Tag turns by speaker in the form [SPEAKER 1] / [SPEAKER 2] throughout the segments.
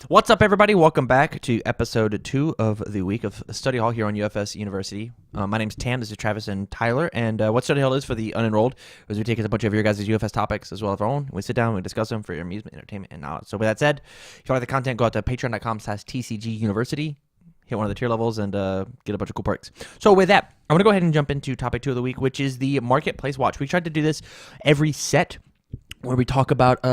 [SPEAKER 1] What's up, everybody? Welcome back to episode 2 of the week of Study Hall here on UFS University. My name's Tam. This is Travis and Tyler. And what Study Hall is for the unenrolled is we take a bunch of your guys' UFS topics as well as our own. We sit down, we discuss them for your amusement, entertainment, and knowledge. So with that said, if you like the content, go out to patreon.com/TCG University. Hit one of the tier levels and get a bunch of cool perks. So with that, I'm going to go ahead and jump into topic 2 of the week, which is the Marketplace Watch. We tried to do this every set where we talk about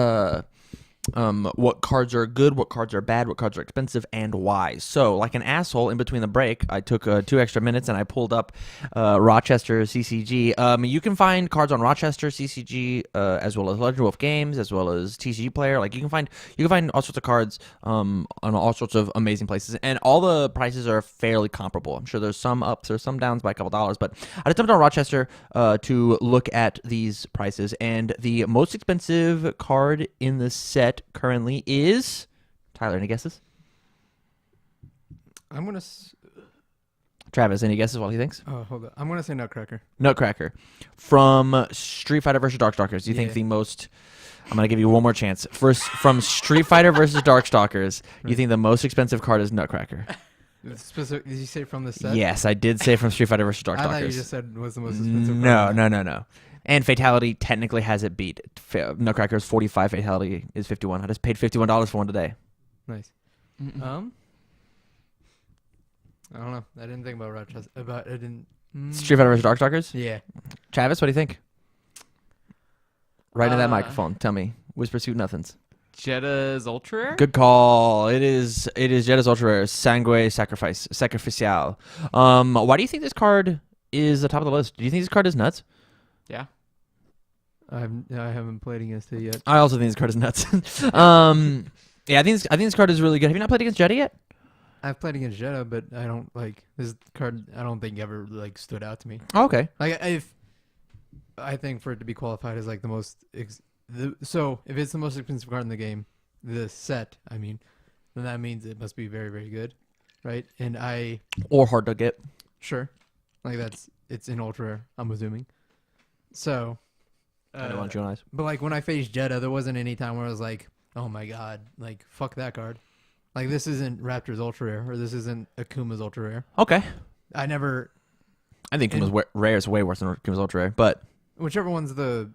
[SPEAKER 1] what cards are good, what cards are bad, what cards are expensive, and why. So, like an asshole, in between the break, I took 2 extra minutes and I pulled up Rochester CCG. You can find cards on Rochester CCG as well as Legend Wolf Games, as well as TCG Player. Like you can find all sorts of cards on all sorts of amazing places, and all the prices are fairly comparable. I'm sure there's some ups, there's some downs by a couple dollars, but I just jumped on Rochester to look at these prices, and the most expensive card in the set currently is Tyler. Any guesses?
[SPEAKER 2] I'm gonna.
[SPEAKER 1] Travis, any guesses? What he thinks?
[SPEAKER 2] Oh, hold on. I'm gonna say Nutcracker.
[SPEAKER 1] Nutcracker from Street Fighter versus Darkstalkers. Do you think the most? I'm gonna give you one more chance. First, from Street Fighter versus Darkstalkers, you think the most expensive card is Nutcracker?
[SPEAKER 2] Did you say from the set?
[SPEAKER 1] Yes, I did say from Street Fighter versus Darkstalkers.
[SPEAKER 2] I thought you just said was the most expensive.
[SPEAKER 1] No. And Fatality technically has it beat. Nutcracker is 45. Fatality is 51. I just paid $51 for one today.
[SPEAKER 2] Nice. I don't know. I didn't think about Rochester.
[SPEAKER 1] Street Fighter versus Darkstalkers?
[SPEAKER 2] Yeah.
[SPEAKER 1] Travis, what do you think? Right into that microphone. Tell me. Whisper Sweet Nothings.
[SPEAKER 3] Jetta's Ultra Rare?
[SPEAKER 1] Good call. It is Jetta's Ultra Rare. Sangue Sacrificial. Why do you think this card is the top of the list? Do you think this card is nuts?
[SPEAKER 3] Yeah.
[SPEAKER 2] I haven't played against it yet.
[SPEAKER 1] I also think this card is nuts. Yeah, I think this card is really good. Have you not played against Jetta yet?
[SPEAKER 2] I've played against Jetta, but I don't like this card. I don't think ever like stood out to me.
[SPEAKER 1] Oh, okay.
[SPEAKER 2] Like I think for it to be qualified as like the most. So if it's the most expensive card in the game, the set, I mean, then that means it must be very, very good, right? And
[SPEAKER 1] or hard to get.
[SPEAKER 2] Sure, like it's in ultra rare, I'm assuming. So,
[SPEAKER 1] I don't want you on eyes.
[SPEAKER 2] But like when I faced Jetta, there wasn't any time where I was like, oh my god, like fuck that card. Like this isn't Raptor's ultra rare, or this isn't Akuma's ultra rare.
[SPEAKER 1] Okay.
[SPEAKER 2] I
[SPEAKER 1] think Akuma's rare is way worse than Akuma's ultra rare, but
[SPEAKER 2] whichever one's the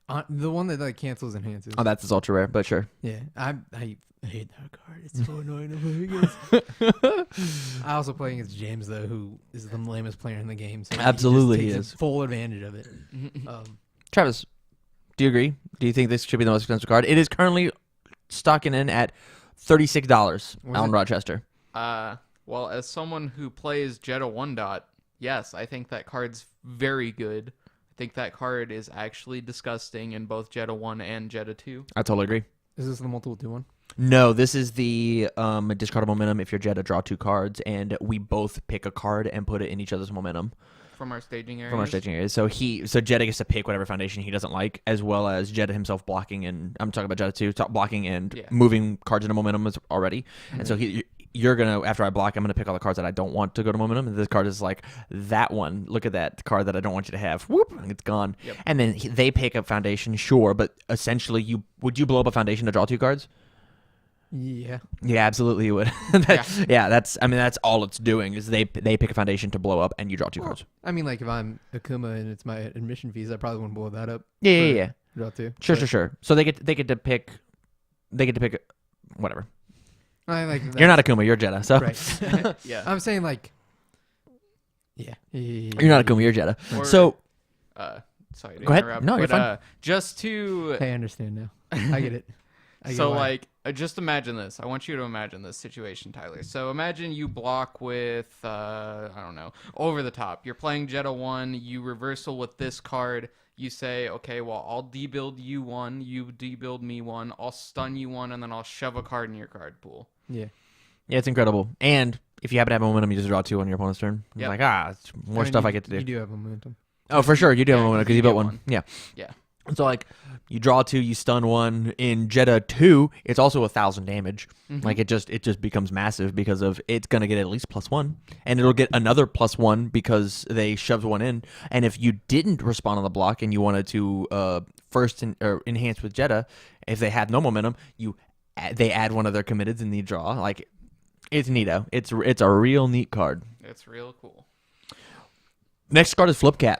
[SPEAKER 2] one that like cancels enhances.
[SPEAKER 1] Oh, that's his ultra rare, but sure.
[SPEAKER 2] Yeah, I hate that card. It's so annoying to play against. I also play against James though, who is the lamest player in the game. So
[SPEAKER 1] absolutely,
[SPEAKER 2] he
[SPEAKER 1] is
[SPEAKER 2] takes full advantage of it.
[SPEAKER 1] Travis, do you agree? Do you think this should be the most expensive card? It is currently stocking in at $36 on Rochester.
[SPEAKER 3] Well, as someone who plays Jetta 1 dot, yes, I think that card's very good. I think that card is actually disgusting in both Jetta 1 and Jetta 2.
[SPEAKER 1] I totally agree.
[SPEAKER 2] Is this the multiple 2-1?
[SPEAKER 1] No, this is the discard momentum. If you're Jetta, draw 2 cards, and we both pick a card and put it in each other's momentum.
[SPEAKER 3] From our staging areas?
[SPEAKER 1] So Jetta gets to pick whatever foundation he doesn't like, as well as Jetta himself blocking, and I'm talking about Jetta 2, blocking and moving cards into momentum already. Mm-hmm. And so you're going to, after I block, I'm going to pick all the cards that I don't want to go to momentum. And this card is like, that one, look at that card that I don't want you to have. Whoop, it's gone. Yep. And then they pick a foundation, sure, but essentially, would you blow up a foundation to draw 2 cards?
[SPEAKER 2] Yeah.
[SPEAKER 1] Yeah, absolutely you would. That's all it's doing is they pick a foundation to blow up and you draw 2 cards.
[SPEAKER 2] I mean, like if I'm Akuma and it's my admission fees, I probably wouldn't blow that up.
[SPEAKER 1] Yeah.
[SPEAKER 2] Draw 2.
[SPEAKER 1] Sure. So they get to pick whatever.
[SPEAKER 2] I like
[SPEAKER 1] you're not Akuma, you're Jetta. So
[SPEAKER 2] right. Yeah. I'm saying like yeah.
[SPEAKER 1] You're not Akuma, you're Jetta.
[SPEAKER 3] Sorry to
[SPEAKER 1] go
[SPEAKER 3] interrupt.
[SPEAKER 1] Ahead. No, you're fine.
[SPEAKER 3] Just to
[SPEAKER 2] I understand now. I get it.
[SPEAKER 3] Just imagine this. I want you to imagine this situation, Tyler. So imagine you block with, I don't know, over the top. You're playing Jetta 1. You reversal with this card. You say, okay, well, I'll debuild you 1. You debuild me 1. I'll stun you 1, and then I'll shove a card in your card pool.
[SPEAKER 2] Yeah.
[SPEAKER 1] Yeah, it's incredible. And if you happen to have momentum, you just draw 2 on your opponent's turn. It's like, it's more stuff I get to do.
[SPEAKER 2] You do have momentum.
[SPEAKER 1] Oh, for sure. You do have momentum because you built one. Yeah.
[SPEAKER 3] Yeah.
[SPEAKER 1] So, like, you draw 2, you stun 1. In Jetta 2, it's also 1,000 damage. Mm-hmm. Like, it just becomes massive because of it's going to get at least +1. And it'll get another +1 because they shoved 1 in. And if you didn't respond on the block and you wanted to first enhance with Jetta, if they had no momentum, you they add one of their committeds in the draw. Like, it's neato. It's a real neat card.
[SPEAKER 3] It's real cool.
[SPEAKER 1] Next card is Flipcat.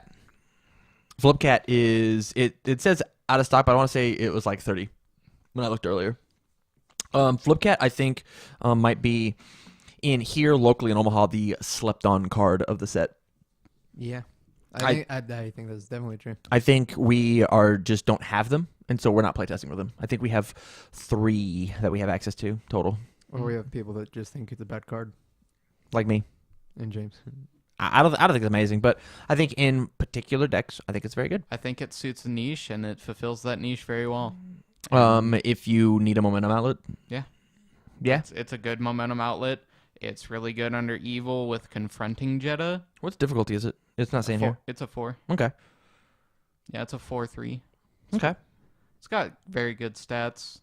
[SPEAKER 1] Flipcat is it says out of stock, but I want to say it was like 30 when I looked earlier. Flipcat, I think, might be in here locally in Omaha the slept-on card of the set.
[SPEAKER 2] Yeah. I think that's definitely true.
[SPEAKER 1] I think we just don't have them, and so we're not playtesting with them. I think we have 3 that we have access to total.
[SPEAKER 2] Or we have people that just think it's a bad card.
[SPEAKER 1] Like me.
[SPEAKER 2] And James.
[SPEAKER 1] I don't think it's amazing, but I think in particular decks, I think it's very good.
[SPEAKER 3] I think it suits a niche, and it fulfills that niche very well.
[SPEAKER 1] If you need a momentum outlet.
[SPEAKER 3] Yeah.
[SPEAKER 1] Yeah.
[SPEAKER 3] It's a good momentum outlet. It's really good under evil with confronting Jeddah.
[SPEAKER 1] What difficulty is it? It's not saying here.
[SPEAKER 3] It's a 4.
[SPEAKER 1] Okay.
[SPEAKER 3] Yeah, it's a 4/3.
[SPEAKER 1] Okay.
[SPEAKER 3] It's got very good stats.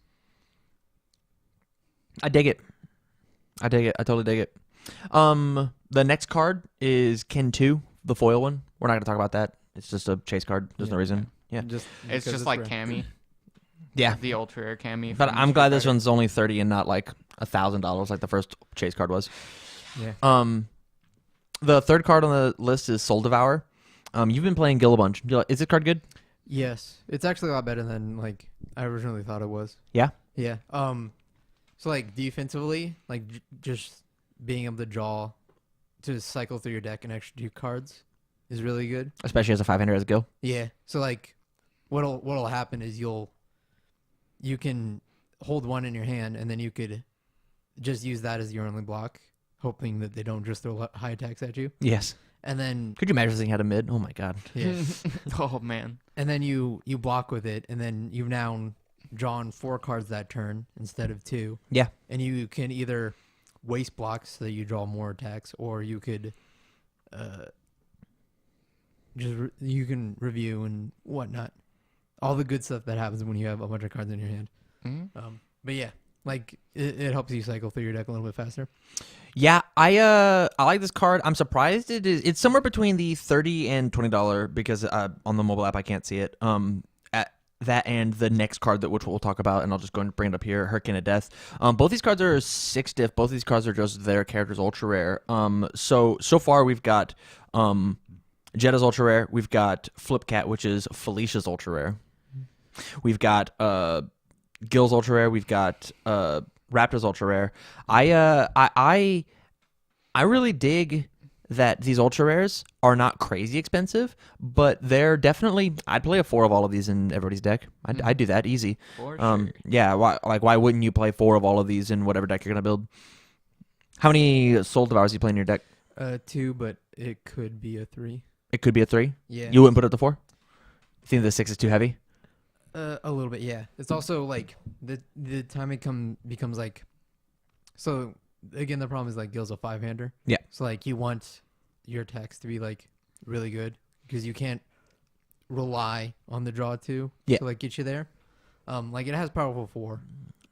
[SPEAKER 1] I dig it. I totally dig it. The next card is Ken 2, the foil one. We're not going to talk about that. It's just a chase card. There's no reason. Yeah.
[SPEAKER 3] It's just like
[SPEAKER 2] rare.
[SPEAKER 3] Cammy.
[SPEAKER 1] Yeah.
[SPEAKER 3] The ultra rare Cammy.
[SPEAKER 1] But
[SPEAKER 3] from
[SPEAKER 1] I'm
[SPEAKER 3] Street
[SPEAKER 1] glad this
[SPEAKER 3] Fighter.
[SPEAKER 1] one's only 30 and not like $1,000 like the first chase card was.
[SPEAKER 2] Yeah.
[SPEAKER 1] The third card on the list is Soul Devourer. You've been playing Gil a bunch. Is this card good?
[SPEAKER 2] Yes. It's actually a lot better than like I originally thought it was.
[SPEAKER 1] Yeah.
[SPEAKER 2] Yeah. So like defensively, like just being able to draw to cycle through your deck and extra 2 cards is really good.
[SPEAKER 1] Especially as a 500 as Gil.
[SPEAKER 2] Yeah. So like what'll happen is you can hold 1 in your hand and then you could just use that as your only block, hoping that they don't just throw high attacks at you.
[SPEAKER 1] Yes.
[SPEAKER 2] And then
[SPEAKER 1] Could you imagine this thing had a mid? Oh my god.
[SPEAKER 2] yeah.
[SPEAKER 3] Oh man.
[SPEAKER 2] And then you block with it, and then you've now drawn 4 cards that turn instead of 2.
[SPEAKER 1] Yeah.
[SPEAKER 2] And you can either waste blocks so that you draw more attacks, or you could you can review and whatnot. All the good stuff that happens when you have a bunch of cards in your hand.
[SPEAKER 3] Mm-hmm.
[SPEAKER 2] But yeah, like it helps you cycle through your deck a little bit faster.
[SPEAKER 1] Yeah, I like this card. I'm surprised it's somewhere between the $30 and $20 because on the mobile app I can't see it. At that and the next card which we'll talk about, and I'll just go and bring it up here, Hurricane of Death. Both these cards are 6 diff. Both these cards are just their characters ultra rare. So far we've got Jetta's ultra rare. We've got Flipcat, which is Felicia's ultra rare. We've got Gil's ultra rare. We've got Raptor's ultra rare. I really dig that these ultra rares are not crazy expensive, but they're definitely. I'd play a 4 of all of these in everybody's deck. I'd do that easy.
[SPEAKER 3] For sure.
[SPEAKER 1] Yeah. Why wouldn't you play 4 of all of these in whatever deck you're gonna build? How many Soul Devours do you play in your deck?
[SPEAKER 2] 2, but it could be a 3.
[SPEAKER 1] It could be a 3.
[SPEAKER 2] Yeah.
[SPEAKER 1] You wouldn't put it to 4. You think the 6 is too heavy?
[SPEAKER 2] A little bit, yeah. It's also like the time it becomes like, so again the problem is like Gil's a 5-hander.
[SPEAKER 1] Yeah.
[SPEAKER 2] So like you want your attacks to be like really good because you can't rely on the draw to like get you there. Like it has powerful 4,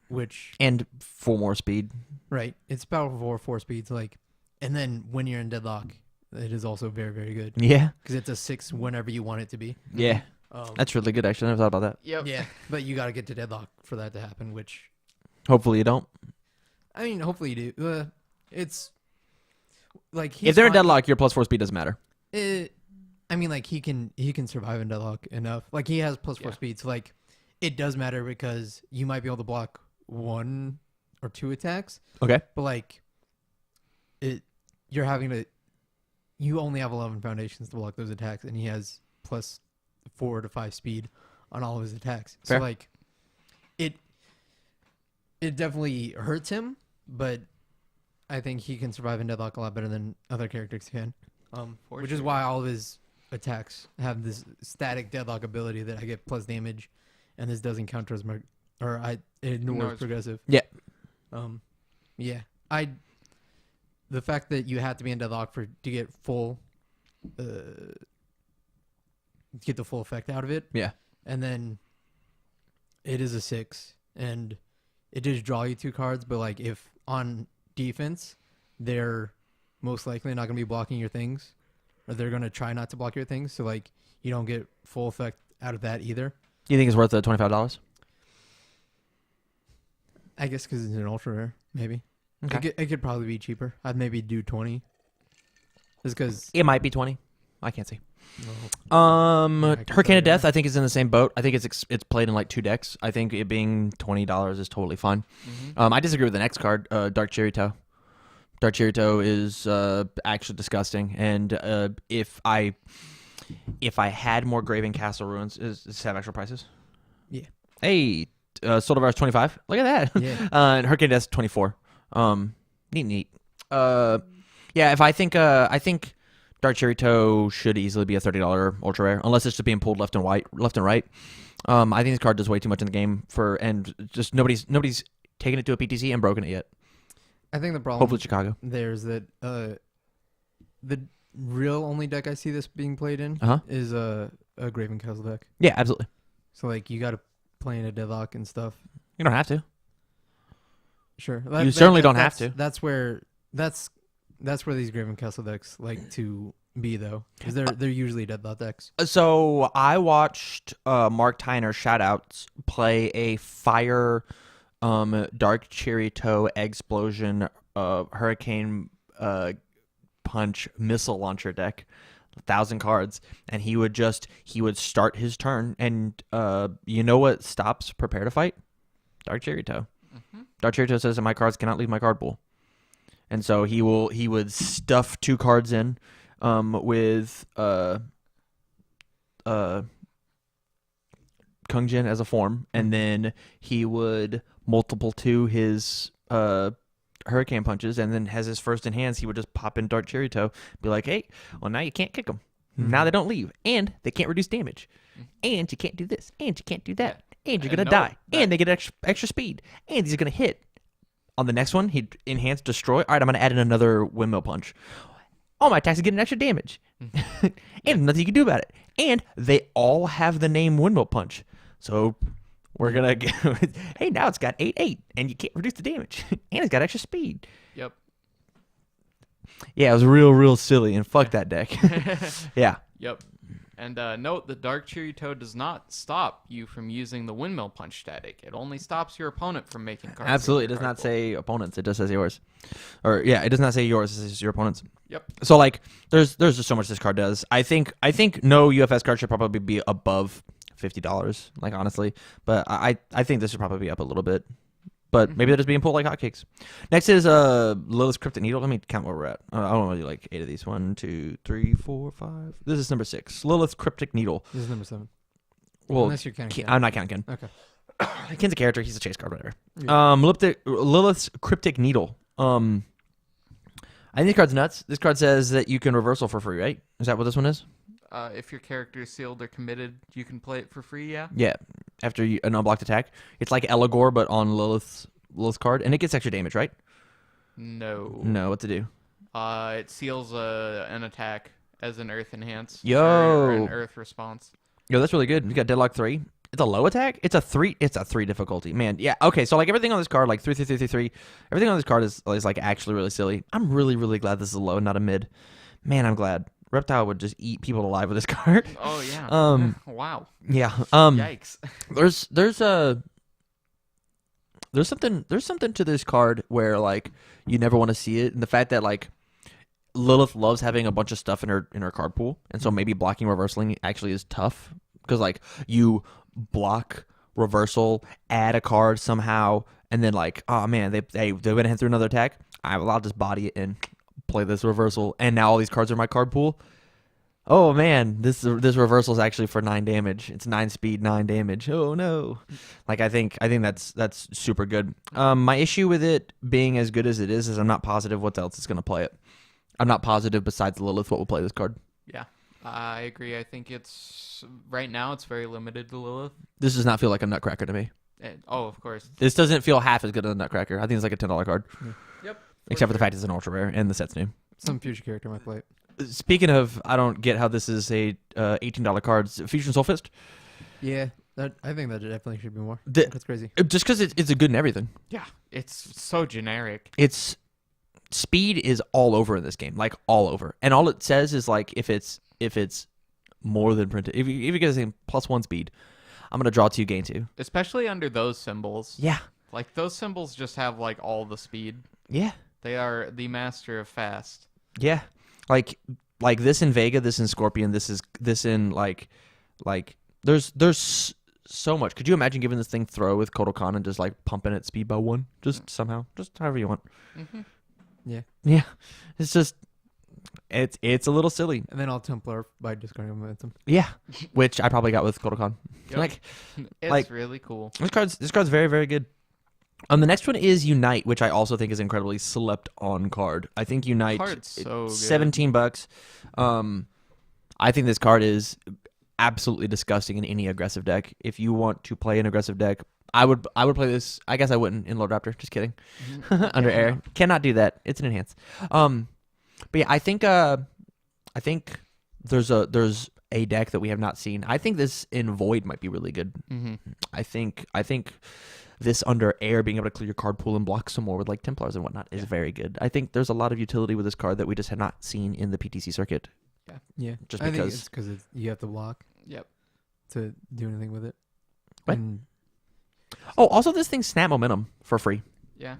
[SPEAKER 2] which
[SPEAKER 1] And 4 more speed.
[SPEAKER 2] right, it's powerful 4 speeds like, and then when you're in deadlock, it is also very very good
[SPEAKER 1] Yeah.
[SPEAKER 2] because it's a 6 whenever you want it to be.
[SPEAKER 1] Yeah. That's really good. Actually, I never thought about that.
[SPEAKER 3] Yep.
[SPEAKER 2] Yeah, but you got to get to deadlock for that to happen, which
[SPEAKER 1] Hopefully you don't.
[SPEAKER 2] I mean, hopefully you do. It's like
[SPEAKER 1] If they're in deadlock, your +4 speed doesn't matter.
[SPEAKER 2] I mean, like he can survive in deadlock enough. Like he has +4 speed, so like it does matter because you might be able to block 1 or 2 attacks.
[SPEAKER 1] Okay.
[SPEAKER 2] But like you only have 11 foundations to block those attacks, and he has +4 to 5 speed on all of his attacks.
[SPEAKER 1] Fair.
[SPEAKER 2] So like it definitely hurts him, but I think he can survive in deadlock a lot better than other characters can. Which is why all of his attacks have this static deadlock ability that I get plus damage, and this doesn't count as it ignores progressive.
[SPEAKER 1] Yeah.
[SPEAKER 2] Yeah. The fact that you have to be in deadlock to get the full effect out of it.
[SPEAKER 1] Yeah.
[SPEAKER 2] And then it is a 6, and it does draw you 2 cards, but like if on defense, they're most likely not going to be blocking your things, or they're going to try not to block your things, so like you don't get full effect out of that either.
[SPEAKER 1] Do you think it's worth the $25?
[SPEAKER 2] I guess because it's an ultra rare, maybe.
[SPEAKER 1] Okay.
[SPEAKER 2] It could probably be cheaper. I'd maybe do 20. Just because.
[SPEAKER 1] It might be 20. I can't see.
[SPEAKER 2] I can
[SPEAKER 1] Hurricane
[SPEAKER 2] tell
[SPEAKER 1] of
[SPEAKER 2] you
[SPEAKER 1] Death,
[SPEAKER 2] now.
[SPEAKER 1] I think is in the same boat. I think it's played in like 2 decks. I think it being $20 is totally fine.
[SPEAKER 3] Mm-hmm.
[SPEAKER 1] I disagree with the next card, Dark Cherry-Toe. Dark Cherry-Toe is actually disgusting, and if I had more Graven Castle Ruins, does this have extra prices?
[SPEAKER 2] Yeah.
[SPEAKER 1] Hey, Soul Devour's 25. Look at that.
[SPEAKER 2] Yeah.
[SPEAKER 1] And Hurricane of Death's 24. Neat. Yeah, if I think Dark Cherry Toe should easily be a $30 ultra rare, unless it's just being pulled left and right. I think this card does way too much in the game and just nobody's taken it to a PTC and broken it yet.
[SPEAKER 2] I think the problem
[SPEAKER 1] Hopefully Chicago.
[SPEAKER 2] there's that the real only deck I see this being played in
[SPEAKER 1] Uh-huh.
[SPEAKER 2] is a Graven Castle deck.
[SPEAKER 1] Yeah, absolutely.
[SPEAKER 2] So like you got to play in a deadlock and stuff.
[SPEAKER 1] You don't have to.
[SPEAKER 2] Sure.
[SPEAKER 1] You certainly don't have to.
[SPEAKER 2] That's where these Graven Castle decks like to be though, because they're usually deadlock decks.
[SPEAKER 1] So I watched Mark Tyner shoutouts play a fire Dark Cherry Toe Explosion Hurricane Punch missile launcher deck, 1,000 cards, and he would start his turn, and you know what stops Prepare to Fight? Dark Cherry Toe.
[SPEAKER 3] Mm-hmm.
[SPEAKER 1] Dark Cherry Toe says that my cards cannot leave my card pool, and so he would stuff 2 cards in with Kung Jin as a form, and then he would multiple to his Hurricane Punches, and then has his first in hands, he would just pop in Dark Cherry Toe, be like, hey, well, now you can't kick them. Now they don't leave, and they can't reduce damage, and you can't do this, and you can't do that, and you're
[SPEAKER 3] And
[SPEAKER 1] going to
[SPEAKER 3] no,
[SPEAKER 1] die,
[SPEAKER 3] that-
[SPEAKER 1] and they get extra speed, and he's going to hit. On the next one, he'd enhance Destroy. All right, I'm going to add in another Windmill Punch. All my attacks are getting extra damage, and nothing you can do about it. And they all have the name Windmill Punch. So we're going to get, hey, now it's got 8/8, and you can't reduce the damage. And it's got extra speed.
[SPEAKER 3] Yep.
[SPEAKER 1] Yeah, it was real silly, and fuck that deck. Yeah.
[SPEAKER 3] Yep. And note, the Dark Cherry Toe does not stop you from using the Windmill Punch static. It only stops your opponent from making cards.
[SPEAKER 1] Absolutely. It
[SPEAKER 3] from
[SPEAKER 1] does
[SPEAKER 3] your
[SPEAKER 1] not
[SPEAKER 3] card
[SPEAKER 1] say opponents. It just says yours. Or, yeah, it does not say yours. It says your opponents.
[SPEAKER 3] pool. Yep.
[SPEAKER 1] So, like, there's just so much this card does. I think no UFS card should probably be above $50, like, honestly. But I think this should probably be up a little bit. But maybe they're just being pulled like hotcakes. Next is Lilith's Cryptic Needle. Let me count where we're at. I don't want to do like 8 of these. 1, 2, 3, 4, 5. This is number 6. Lilith's Cryptic Needle.
[SPEAKER 2] This is number 7.
[SPEAKER 1] Well,
[SPEAKER 2] Unless you're counting.
[SPEAKER 1] I'm not counting Ken.
[SPEAKER 2] Okay.
[SPEAKER 1] Ken's a character. He's a chase card, whatever.
[SPEAKER 2] Yeah.
[SPEAKER 1] Lilith's Cryptic Needle. I think this card's nuts. This card says that you can reversal for free, right? Is that what this one is?
[SPEAKER 3] If your character is sealed or committed, you can play it for free, yeah?
[SPEAKER 1] Yeah. After an unblocked attack. It's like Eligor, but on Lilith's card. And it gets extra damage, right?
[SPEAKER 3] No.
[SPEAKER 1] No, what to do?
[SPEAKER 3] It seals an attack as an Earth Enhance.
[SPEAKER 1] Yo.
[SPEAKER 3] Or an Earth Response.
[SPEAKER 1] Yo, that's really good. You got Deadlock 3. It's a low attack? It's a 3 difficulty. Man, yeah. Okay, so like everything on this card, like 3, 3, 3, 3, 3, everything on this card is like actually really silly. I'm really glad this is a low, not a mid. Man, I'm glad. Reptile would just eat people alive with this card.
[SPEAKER 3] Oh, yeah. Wow.
[SPEAKER 1] Yeah.
[SPEAKER 3] Yikes.
[SPEAKER 1] There's something to this card where like you never want to see it, and the fact that like Lilith loves having a bunch of stuff in her card pool, and so maybe blocking reversaling actually is tough because like you block reversal, add a card somehow, and then like, oh man, they're gonna hit through another attack. I'll just body it and play this reversal, and now all these cards are in my card pool. Oh man, this reversal is actually for 9 damage. It's 9 speed, 9 damage. Oh no! Like I think that's super good. My issue with it being as good as it is I'm not positive what else is gonna play it. I'm not positive besides Lilith what will play this card.
[SPEAKER 3] Yeah. I agree. I think right now it's very limited to Lilith.
[SPEAKER 1] This does not feel like a Nutcracker to me.
[SPEAKER 3] Of course.
[SPEAKER 1] This doesn't feel half as good as a Nutcracker. I think it's like a $10 card.
[SPEAKER 3] Yep.
[SPEAKER 1] Except for the fact it's an ultra rare and the set's new.
[SPEAKER 2] Some future character might play it.
[SPEAKER 1] Speaking of, I don't get how this is a $18 card. Fusion Soul Fist.
[SPEAKER 2] Yeah, I think that definitely should be more.
[SPEAKER 1] The-
[SPEAKER 2] That's crazy.
[SPEAKER 1] Just because it's a good in everything.
[SPEAKER 3] Yeah. It's so generic.
[SPEAKER 1] It's speed is all over in this game, like all over, and all it says is like if it's more than printed. If you get a +1 speed, I'm gonna draw 2, gain 2.
[SPEAKER 3] Especially under those symbols.
[SPEAKER 1] Yeah,
[SPEAKER 3] Like those symbols just have like all the speed.
[SPEAKER 1] Yeah.
[SPEAKER 3] They are the master of fast.
[SPEAKER 1] Yeah. Like this in Vega, this in Scorpion, this in like there's so much. Could you imagine giving this thing throw with Kodokan and just like pumping it speed by 1? Just somehow. Just however you want.
[SPEAKER 3] Mm-hmm.
[SPEAKER 2] Yeah.
[SPEAKER 1] Yeah. It's just it's a little silly.
[SPEAKER 2] And then I'll Templar by discarding momentum.
[SPEAKER 1] Yeah. Which I probably got with Kodokan.
[SPEAKER 3] Yep.
[SPEAKER 1] Like
[SPEAKER 3] It's really cool.
[SPEAKER 1] this card's very, very good. The next one is Unite, which I also think is incredibly slept on card. I think Unite,
[SPEAKER 3] Card's so good.
[SPEAKER 1] $17. I think this card is absolutely disgusting in any aggressive deck. If you want to play an aggressive deck, I would play this. I guess I wouldn't in Lord Raptor. Just kidding. Under air, cannot do that. It's an enhance. But yeah, I think there's a deck that we have not seen. I think this in Void might be really good.
[SPEAKER 3] Mm-hmm.
[SPEAKER 1] I think this under air, being able to clear your card pool and block some more with like Templars and whatnot is very good. I think there's a lot of utility with this card that we just have not seen in the PTC circuit.
[SPEAKER 2] Yeah.
[SPEAKER 1] Just
[SPEAKER 2] I
[SPEAKER 1] because.
[SPEAKER 2] think it's because you have to block
[SPEAKER 3] Yep.
[SPEAKER 2] to do anything with it.
[SPEAKER 1] What?
[SPEAKER 2] And
[SPEAKER 1] Oh, also this thing snap momentum for free.
[SPEAKER 3] Yeah.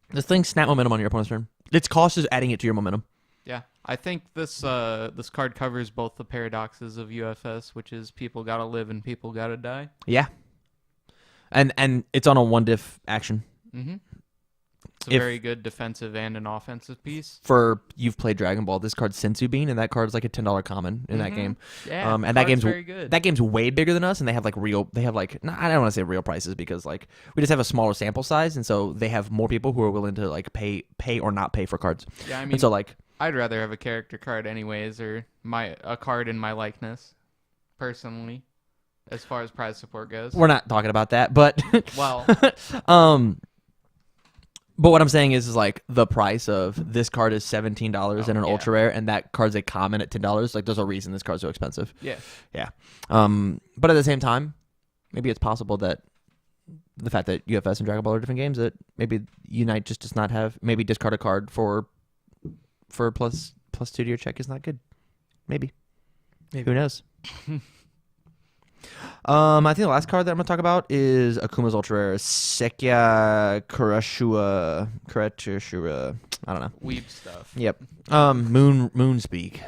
[SPEAKER 1] This thing snap momentum on your opponent's turn. Its cost is adding it to your momentum.
[SPEAKER 3] Yeah. I think this card covers both the paradoxes of UFS, which is people gotta live and people gotta die.
[SPEAKER 1] Yeah. And it's on a 1-diff action.
[SPEAKER 3] Mm-hmm. It's a
[SPEAKER 1] If-
[SPEAKER 3] very good defensive and an offensive piece.
[SPEAKER 1] For you've played Dragon Ball, this card's Sensu Bean, and that card's like a $10 common in that
[SPEAKER 3] Mhm.
[SPEAKER 1] game.
[SPEAKER 3] Yeah.
[SPEAKER 1] And that
[SPEAKER 3] card's
[SPEAKER 1] game's
[SPEAKER 3] very good.
[SPEAKER 1] That game's way bigger than us, and they have like I don't want to say real prices because like we just have a smaller sample size, and so they have more people who are willing to like pay or not pay for cards.
[SPEAKER 3] Yeah, I mean,
[SPEAKER 1] And so like
[SPEAKER 3] I'd rather have a character card anyways, or a card in my likeness, personally, as far as prize support goes.
[SPEAKER 1] we're not talking about that, but
[SPEAKER 3] Well,
[SPEAKER 1] but what I'm saying is like the price of this card is $17 and an
[SPEAKER 3] yeah.
[SPEAKER 1] ultra rare, and that card's a common at $10. Like there's a reason this card's so expensive.
[SPEAKER 3] yeah.
[SPEAKER 1] Yeah. But at the same time, maybe it's possible that the fact that UFS and Dragon Ball are different games, that maybe Unite just does not have, maybe discard a card for plus 2 to your check is not good. Maybe. Who knows? I think the last card that I'm going to talk about is Akuma's ultra rare, Sekya Kurashua. I don't know.
[SPEAKER 3] Weeb stuff.
[SPEAKER 1] Yep. Moonspeak.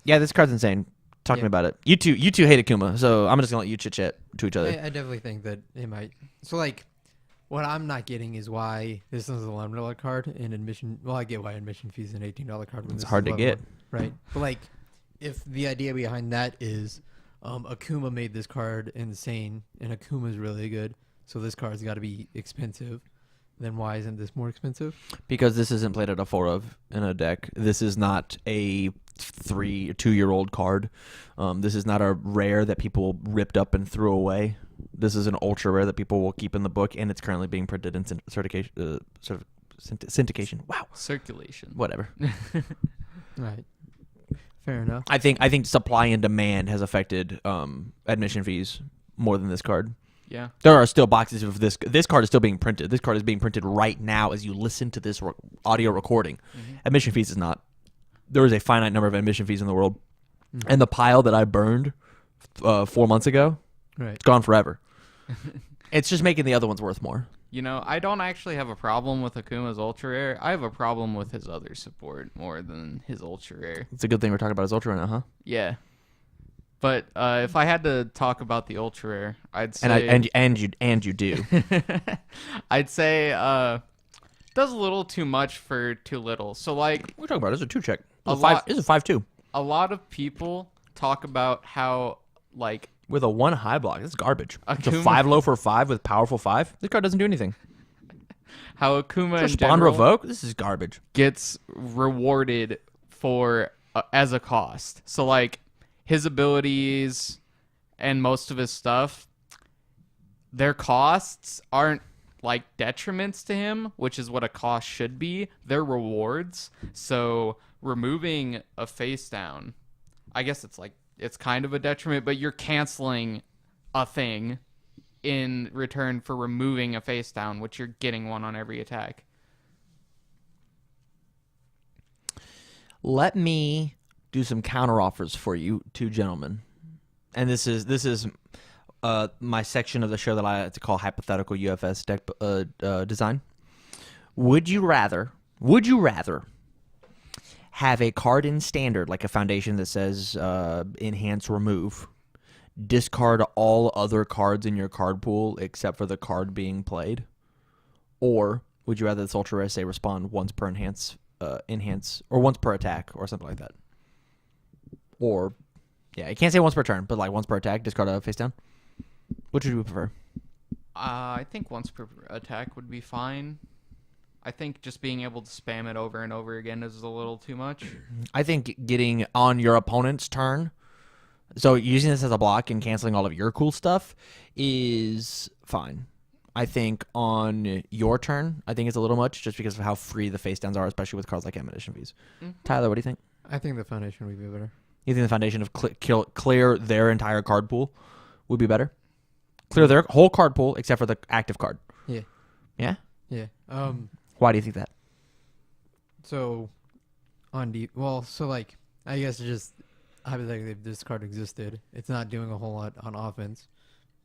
[SPEAKER 1] Yeah, this card's insane. Talk to me about it. You two hate Akuma, so I'm just gonna let you chit chat to each other.
[SPEAKER 2] I definitely think that it might. So like, what I'm not getting is why this is a $11 card in admission. Well, I get why admission fee is an $18 card. When
[SPEAKER 1] It's
[SPEAKER 2] this
[SPEAKER 1] hard
[SPEAKER 2] is
[SPEAKER 1] to get.
[SPEAKER 2] 11, right? But like, if the idea behind that is Akuma made this card insane, and Akuma's really good, so this card's got to be expensive. Then why isn't this more expensive?
[SPEAKER 1] Because this isn't played at a 4 of in a deck. This is not a 2-year-old card. This is not a rare that people ripped up and threw away. This is an ultra rare that people will keep in the book, and it's currently being printed in syndication. Wow.
[SPEAKER 3] Circulation.
[SPEAKER 1] Whatever.
[SPEAKER 2] Right. Fair enough.
[SPEAKER 1] I think supply and demand has affected admission fees more than this card.
[SPEAKER 3] Yeah.
[SPEAKER 1] There are still boxes of this. This card is still being printed. This card is being printed right now as you listen to this audio recording.
[SPEAKER 3] Mm-hmm.
[SPEAKER 1] Admission fees is not. There is a finite number of admission fees in the world, and the pile that I burned 4 months ago,
[SPEAKER 2] Right.
[SPEAKER 1] it's gone forever. It's just making the other ones worth more.
[SPEAKER 3] You know, I don't actually have a problem with Akuma's ultra rare. I have a problem with his other support more than his ultra rare.
[SPEAKER 1] It's a good thing we're talking about his ultra now, huh?
[SPEAKER 3] Yeah. But if I had to talk about the ultra rare, I'd say
[SPEAKER 1] And you do.
[SPEAKER 3] I'd say does a little too much for too little. So like
[SPEAKER 1] We're talking about this is a 2 check.
[SPEAKER 3] A lot-
[SPEAKER 1] It's a 5/2
[SPEAKER 3] a lot of people talk about how like
[SPEAKER 1] with a 1 high block. This is garbage. It's a
[SPEAKER 3] Akuma-
[SPEAKER 1] 5 low for 5 with powerful 5. This card doesn't do anything.
[SPEAKER 3] how Akuma in
[SPEAKER 1] Respond
[SPEAKER 3] general
[SPEAKER 1] revoke. This is garbage.
[SPEAKER 3] gets rewarded for as a cost. So like his abilities and most of his stuff, their costs aren't like detriments to him, which is what a cost should be. They're rewards. So removing a face down, I guess it's kind of a detriment, but you're canceling a thing in return for removing a face down, which you're getting one on every attack.
[SPEAKER 1] Let me do some counter offers for you two gentlemen. And this is my section of the show that I like to call hypothetical UFS deck design. Would you rather have a card in standard, like a foundation that says enhance remove, discard all other cards in your card pool except for the card being played? Or would you rather this ultra rare say respond once per enhance, or once per attack, or something like that? Or, yeah, it can't say once per turn, but like once per attack, discard a face down. Which would you prefer?
[SPEAKER 3] I think once per attack would be fine. I think just being able to spam it over and over again is a little too much.
[SPEAKER 1] I think getting on your opponent's turn, so using this as a block and canceling all of your cool stuff is fine. I think on your turn, I think it's a little much just because of how free the face downs are, especially with cards like Ammunition Fees.
[SPEAKER 3] Mm-hmm.
[SPEAKER 1] Tyler, what do you think?
[SPEAKER 2] I think the foundation would be better.
[SPEAKER 1] You think the foundation of clear their entire card pool would be better? Clear their whole card pool except for the active card.
[SPEAKER 2] Yeah.
[SPEAKER 1] Yeah?
[SPEAKER 2] Yeah.
[SPEAKER 1] Why do you think that?
[SPEAKER 2] So, so like, I guess just hypothetically, if this card existed, it's not doing a whole lot on offense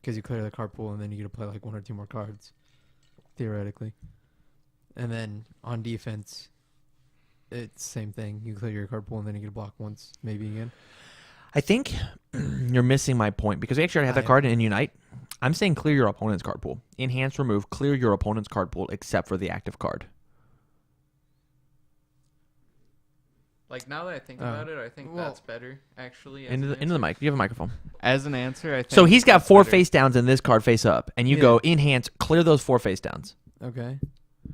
[SPEAKER 2] because you clear the card pool and then you get to play like 1 or 2 more cards, theoretically. And then on defense, it's the same thing. You clear your card pool and then you get to block once, maybe again.
[SPEAKER 1] I think you're missing my point because we actually already have that card in Unite. I'm saying clear your opponent's card pool. Enhance, remove, clear your opponent's card pool except for the active card.
[SPEAKER 3] Like, now that I think about it, I think that's better, actually.
[SPEAKER 1] Into the mic. You have a microphone.
[SPEAKER 3] As an answer, I think
[SPEAKER 1] So he's got
[SPEAKER 3] that's
[SPEAKER 1] 4
[SPEAKER 3] better.
[SPEAKER 1] face downs in this card face up, and you go enhance, clear those 4 face downs.
[SPEAKER 2] Okay.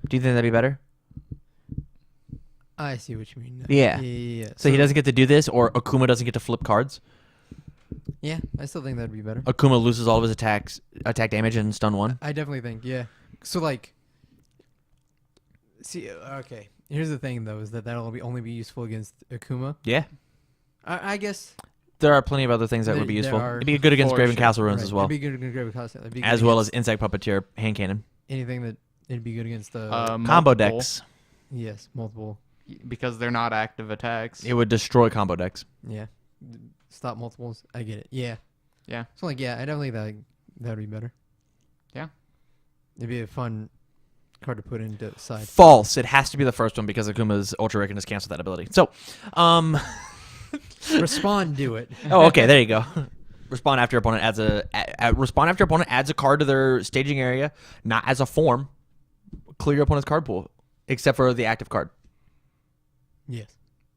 [SPEAKER 1] Do you think that'd be better?
[SPEAKER 2] I see what you mean now.
[SPEAKER 1] Yeah.
[SPEAKER 2] Yeah.
[SPEAKER 1] So he doesn't get to do this, or Akuma doesn't get to flip cards.
[SPEAKER 2] Yeah, I still think that'd be better.
[SPEAKER 1] Akuma loses all of his attack damage and stun 1.
[SPEAKER 2] I definitely think, yeah. So like, see, okay. Here's the thing though, is that'll only be useful against Akuma.
[SPEAKER 1] Yeah.
[SPEAKER 2] I guess.
[SPEAKER 1] There are plenty of other things that would be
[SPEAKER 2] There
[SPEAKER 1] useful.
[SPEAKER 2] are
[SPEAKER 1] It'd be good against
[SPEAKER 3] for
[SPEAKER 1] Graven
[SPEAKER 3] sure.
[SPEAKER 1] Castle Runes
[SPEAKER 2] Right,
[SPEAKER 1] as well.
[SPEAKER 2] It'd be good against Graven Castle. It'd be good
[SPEAKER 1] As well as
[SPEAKER 2] against
[SPEAKER 1] Insect Puppeteer, Hand Cannon.
[SPEAKER 2] anything that it'd be good against the
[SPEAKER 1] Combo
[SPEAKER 3] Multiple,
[SPEAKER 1] decks.
[SPEAKER 2] yes, multiple.
[SPEAKER 3] because they're not active attacks.
[SPEAKER 1] It would destroy combo decks.
[SPEAKER 2] Yeah. Stop multiples. I get it. Yeah.
[SPEAKER 3] Yeah.
[SPEAKER 2] So like, yeah, I definitely think that would be better.
[SPEAKER 3] Yeah.
[SPEAKER 2] It'd be a fun card to put into the side.
[SPEAKER 1] False. It has to be the first one because Akuma's Ultra Rare can just cancel that ability. So,
[SPEAKER 2] Respond, do it.
[SPEAKER 1] oh, okay, there you go. Respond after your opponent adds a card to their staging area, not as a form. Clear your opponent's card pool, except for the active card.
[SPEAKER 2] Yes.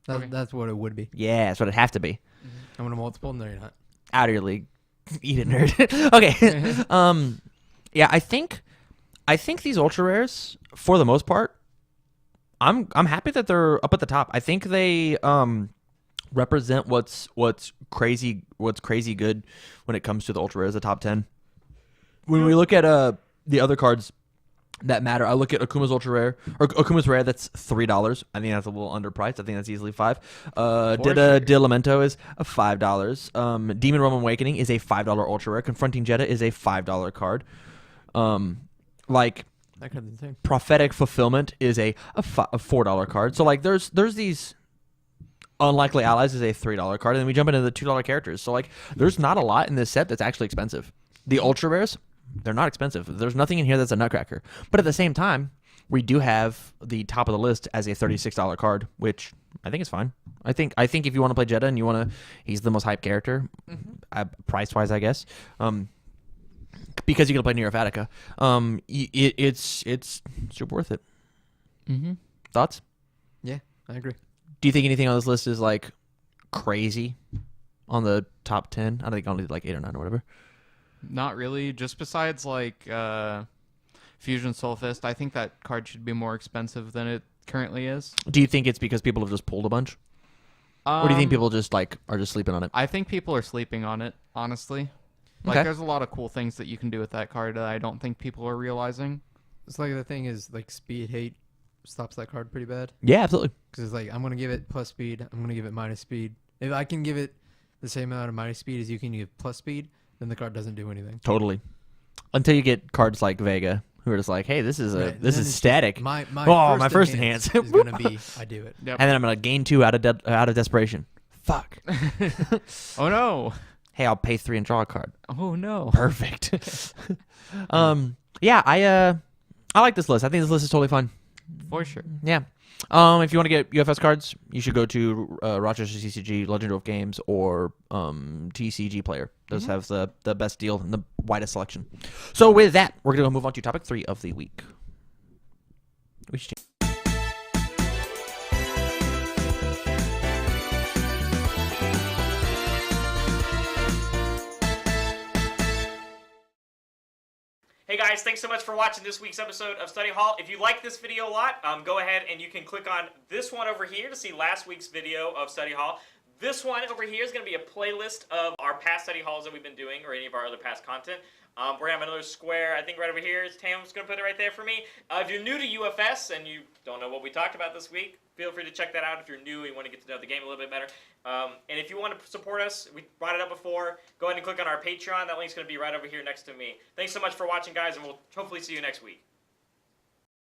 [SPEAKER 3] Okay.
[SPEAKER 2] That's what it would be.
[SPEAKER 1] Yeah, that's what it'd have to be.
[SPEAKER 2] I'm gonna multiple. No, you're not.
[SPEAKER 1] Out of your league. Eat it, nerd. Okay. Yeah, I think these ultra rares, for the most part, I'm happy that they're up at the top. I think they represent what's crazy good when it comes to the ultra rares, the top 10. When we look at the other cards that matter, I look at Akuma's ultra rare, or Akuma's rare that's $3. I think that's a little underpriced. I think that's easily $5.
[SPEAKER 3] sure.
[SPEAKER 1] Dilamento is $5. Demon Realm Awakening is a $5 ultra rare. Confronting Jeddah is a $5 card. Like
[SPEAKER 2] That card's insane.
[SPEAKER 1] Prophetic Fulfillment is a $4 card. So like there's these Unlikely Allies is a $3 card, and then we jump into the $2 characters. So like there's not a lot in this set that's actually expensive. The ultra rares, they're not expensive. There's nothing in here that's a nutcracker. But at the same time, we do have the top of the list as a $36 card, which I think is fine. I think if you want to play Jeddah and you want to, he's the most hyped character, price wise, I guess. Because you can play Nero Fatica. It's super worth it.
[SPEAKER 3] Mm-hmm.
[SPEAKER 1] Thoughts?
[SPEAKER 2] Yeah, I agree.
[SPEAKER 1] Do you think anything on this list is like crazy on the top 10? I think only like 8 or 9 or whatever.
[SPEAKER 3] Not really. Just besides like Fusion Soulfist, I think that card should be more expensive than it currently is.
[SPEAKER 1] Do you think it's because people have just pulled a bunch? Or do you think people just like are just sleeping on it?
[SPEAKER 3] I think people are sleeping on it, honestly. Like,
[SPEAKER 1] Okay.
[SPEAKER 3] there's a lot of cool things that you can do with that card that I don't think people are realizing.
[SPEAKER 2] It's like the thing is like speed hate stops that card pretty bad
[SPEAKER 1] Yeah, absolutely.
[SPEAKER 2] because it's like I'm gonna give it plus speed. I'm gonna give it minus speed. If I can give it the same amount of minus speed as you can give plus speed, then the card doesn't do anything.
[SPEAKER 1] Totally. Until you get cards like Vega, who are just like, hey, this is
[SPEAKER 2] Right, and
[SPEAKER 1] this
[SPEAKER 2] then
[SPEAKER 1] is
[SPEAKER 2] it's
[SPEAKER 1] static.
[SPEAKER 2] just My
[SPEAKER 1] my first enhance.
[SPEAKER 2] is gonna be I do it.
[SPEAKER 3] Yep.
[SPEAKER 1] And then I'm gonna gain 2 out of desperation. Fuck.
[SPEAKER 3] Oh no.
[SPEAKER 1] Hey, I'll pay 3 and draw a card.
[SPEAKER 3] Oh no.
[SPEAKER 1] Perfect. Yeah, I like this list. I think this list is totally fun.
[SPEAKER 3] For sure.
[SPEAKER 1] Yeah. If you want to get UFS cards, you should go to Rochester CCG, Legend of Games, or TCG Player. Those have the best deal and the widest selection. So with that, we're going to move on to topic 3 of the week. We should
[SPEAKER 4] Hey guys, thanks so much for watching this week's episode of Study Hall. If you like this video a lot, go ahead and you can click on this one over here to see last week's video of Study Hall. This one over here is going to be a playlist of our past study halls that we've been doing, or any of our other past content. We're going to have another square, I think right over here. Tam's going to put it right there for me. If you're new to UFS and you don't know what we talked about this week, feel free to check that out if you're new and you want to get to know the game a little bit better. And if you want to support us, we brought it up before, go ahead and click on our Patreon. That link's going to be right over here next to me. Thanks so much for watching, guys, and we'll hopefully see you next week.